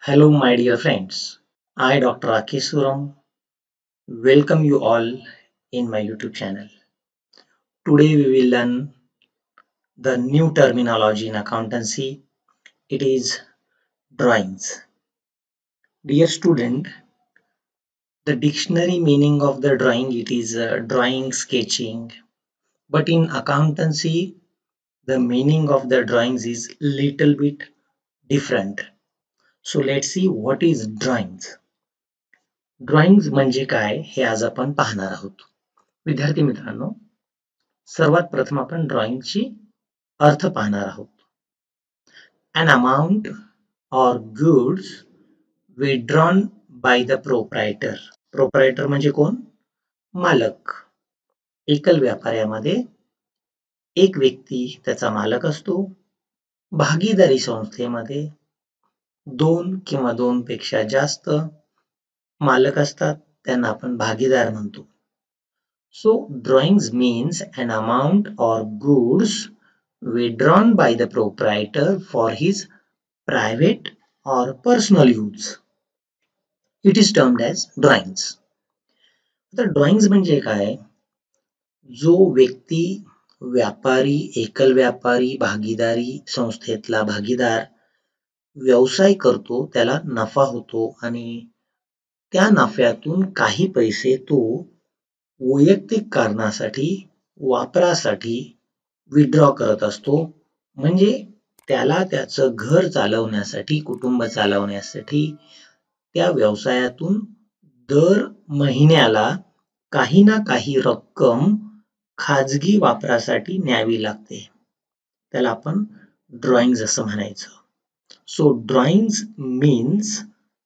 Hello, my dear friends. I, Dr. Rakesh Suram, welcome you all in my YouTube channel. Today, we will learn the new terminology in accountancy. It is drawings. Dear student, the dictionary meaning of the drawing it is drawing, sketching. But in accountancy, the meaning of the drawings is little bit different. So let's see what is drawings. Drawings म्हणजे काय हे आज आपण पाहणार आहोत. विद्यार्थी मित्रांनो, सर्वात प्रथम आपण ड्रॉइंगची अर्थ पाहणार आहोत. An amount or goods withdrawn by the proprietor. Proprietor म्हणजे कोण? मालक. एकल व्यापाऱ्यामध्ये एक व्यक्ती त्याचा मालक असतो. भागीदारी संस्थेमध्ये दोन किंवा दोन पेक्षा जास्त मालक असतात, त्यांना आपण भागीदार म्हणतो. So drawings means an amount or goods withdrawn by the proprietor for his private or personal use. It is termed as drawings. आता drawings म्हणजे काय? जो व्यक्ती व्यापारी, एकल व्यापारी, भागीदारी संस्थेतला भागीदार व्यवसाय करतो, त्याला नफा होतो आणि त्या नफ्यातून काही पैसे तो वैयक्तिक कारणासाठी, वापरासाठी विथड्रॉ करत असतो. म्हणजे त्याला त्याचं घर चालवण्यासाठी, कुटुंब चालवण्यासाठी त्या व्यवसायातून दर महिन्याला काही ना काही रक्कम खाजगी वापरासाठी न्यावी लागते. त्याला आपण ड्रॉइंग्स असं म्हणायचं. So drawings means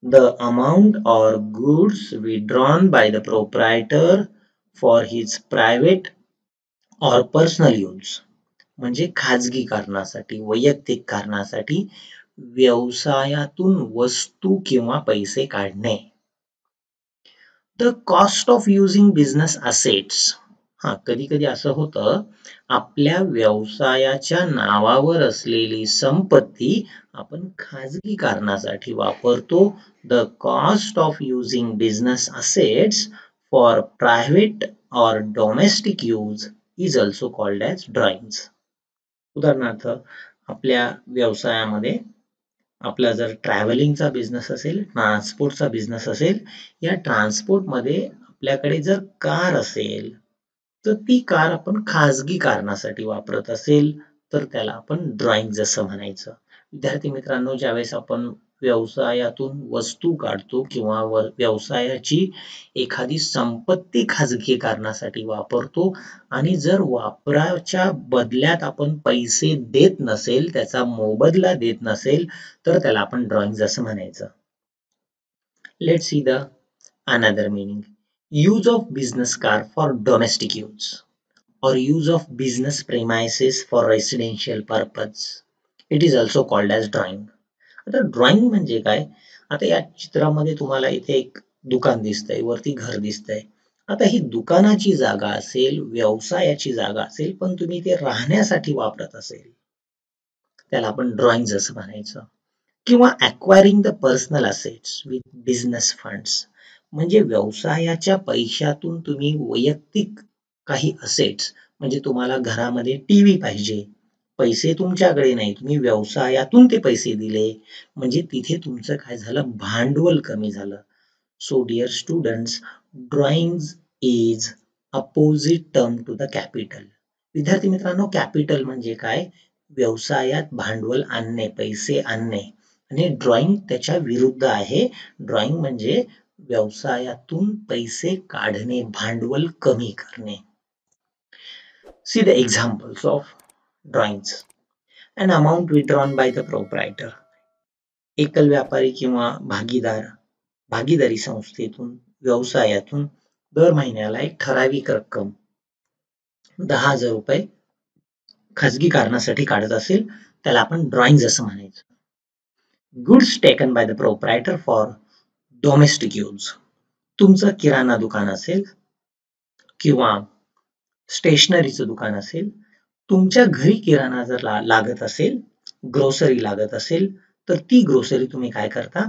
the amount or goods withdrawn by the proprietor for his private or personal use. म्हणजे खाजगी कारणासाठी, वैयक्तिक कारणासाठी व्यवसायातून वस्तू किंवा पैसे काढणे. The cost of using business assets. कधी कधी असं होतं, आपल्या व्यवसायाच्या नावावर असलेली संपत्ती आपण खाजगी कारणासाठी वापरतो. The cost of using business assets for private or domestic use is also called as drawings. उदाहरणार्थ, आपल्या व्यवसायामध्ये आपला जर ट्रॅव्हलिंगचा बिझनेस असेल, ट्रान्सपोर्टचा बिझनेस असेल, या ट्रान्सपोर्टमध्ये आपल्याकडे जर कार असेल, तर ती कार आपण खाजगी कारणासाठी वापरत असेल तर त्याला आपण ड्रॉइंग असं म्हणायचं. विद्यार्थी मित्रांनो, ज्यावेळेस आपण व्यवसायातून वस्तू काढतो किंवा व्यवसायाची एखादी संपत्ती खाजगी कारणासाठी वापरतो आणि जर वापराच्या बदल्यात आपण पैसे देत नसेल, त्याचा मोबदला देत नसेल, तर त्याला आपण ड्रॉइंग असं म्हणायचं. Let's see the another meaning. Use of business car for domestic use or use of business premises for residential purpose. It is also called as drawing. आता ड्रॉइंग म्हणजे काय? आता या चित्रामध्ये तुम्हाला इथे एक दुकान दिसतंय, वरती घर दिसतंय. आता ही दुकानाची जागा असेल, व्यवसायाची जागा असेल, पण तुम्ही ते राहण्यासाठी वापरत असेल, त्याला आपण ड्रॉइंग असं म्हणायचं. किंवा acquiring the personal assets with business funds. म्हणजे व्यवसायाच्या पैशातून तुम्ही वैयक्तिक काही असेट्स, म्हणजे तुम्हाला घरामध्ये टीव्ही पाहिजे, पैसे तुमच्याकडे नाही, तुम्ही व्यवसायातून ते पैसे दिले, म्हणजे तिथे तुमचं काय झालं, भांडवल कमी झालं. So dear students, drawings is opposite term to the capital. विद्यार्थी मित्रांनो, कॅपिटल म्हणजे काय? व्यवसायात भांडवल आणणे, पैसे आणणे, आणि ड्रॉइंग त्याच्या विरुद्ध आहे. ड्रॉइंग म्हणजे व्यवसायातून पैसे काढणे, भांडवल कमी करणे. See the examples of drawings. An amount withdrawn by the proprietor. एकल व्यापारी किंवा भागीदार भागीदारी संस्थेतून, व्यवसायातून दर महिन्याला एक ठराविक रक्कम 10,000 रुपये खाजगी कारणासाठी काढत असेल, त्याला आपण ड्रॉइंग असं म्हणायचं. Goods taken by the proprietor for domestic use. तुमचं किराणा दुकान असेल किंवा स्टेशनरीचं दुकान असेल, तुमच्या घरी किराणा जर लागत असेल, ग्रोसरी लागत असेल, तर ती ग्रोसरी तुम्ही काय करता,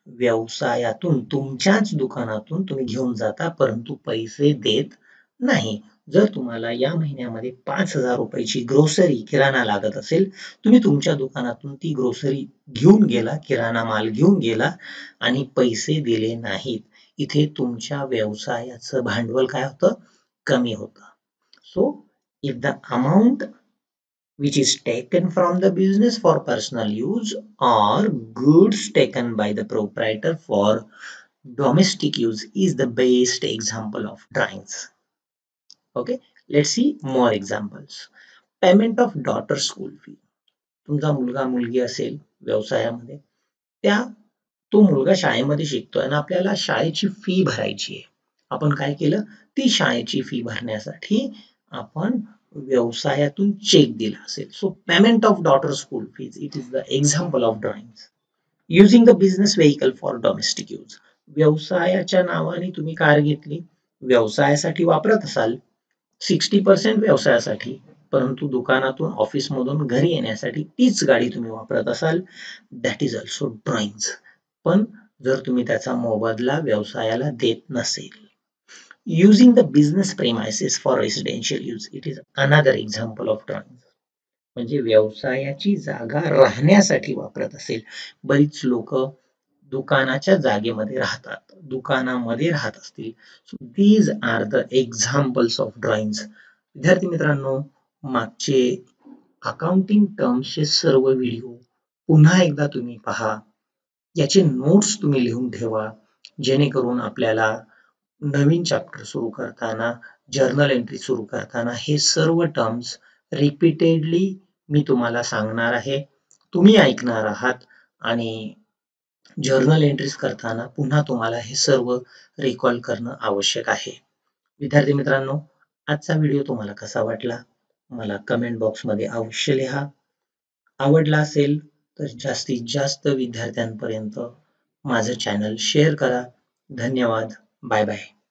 व्यवसायातून तुमच्याच दुकानातून तुम्ही घेऊन जाता परंतु पैसे देत नाही. जर तुम्हाला या महिन्यामध्ये 5,000 रुपयाची ग्रोसरी किराणा लागत असेल, तुम्ही तुमच्या दुकानातून ती ग्रोसरी घेऊन गेला, किराणा माल घेऊन गेला आणि पैसे दिले नाहीत. इथे तुमच्या व्यवसायाचं भांडवल काय होतं? कमी होतं. So if the amount which is taken from the business for personal use or goods taken by the proprietor for domestic use is the best example of drawings. Okay, let's see more examples. Payment of daughter school fee. तुमचा मुलगा मुलगी असेल व्यवसायामध्ये, तो मुलगा शाळेमध्ये शिकतोय आणि आपल्याला शाळेची फी भरायची आहे. आपण काय केलं? ती शाळेची फी भरण्यासाठी आपण व्यवसायातून चेक दिला असेल. So payment of daughter school fees it is the example of drawing. Using the business vehicle for domestic use. व्यवसायाच्या नावाने तुम्ही कार घेतली, व्यवसायासाठी वापरत असाल, 60% व्यवसायासाठी, परंतु दुकानातून ऑफिसमधून घरी येण्यासाठी तीच गाडी तुम्ही वापरत असाल, दॅट इज ऑल्सो ड्रॉइंग. पण जर तुम्ही त्याचा मोबदला व्यवसायाला देत नसेल. Using the business premises for residential use, it is another example of drawing. म्हणजे व्यवसायाची जागा राहण्यासाठी वापरत असेल. बरीच लोक दुकानाच्या जागेमध्ये राहतात, दुकानामध्ये राहत असतील. So these are the examples of drawings. विद्यार्थी मित्रांनो, मागचे अकाउंटिंग टर्म्सचे सर्व व्हिडिओ पुन्हा एकदा तुम्ही पहा, याचे नोट्स तुम्ही लिहून ठेवा, जेणेकरून आपल्याला नवीन चॅप्टर सुरू करताना, जर्नल एंट्री सुरू करताना हे सर्व टर्म्स रिपीटेडली मी तुम्हाला सांगणार आहे, तुम्ही ऐकणार आहात आणि जर्नल एंट्रीज करताना पुन्हा तुम्हाला हे सर्व रिकॉल करणं आवश्यक आहे. विद्यार्थी मित्रांनो, आजचा व्हिडिओ तुम्हाला कसा वाटला मला कमेंट बॉक्समध्ये अवश्य लिहा. आवडला असेल तर जास्तीत जास्त विद्यार्थ्यांपर्यंत माझं चॅनल शेअर करा. धन्यवाद. Bye bye.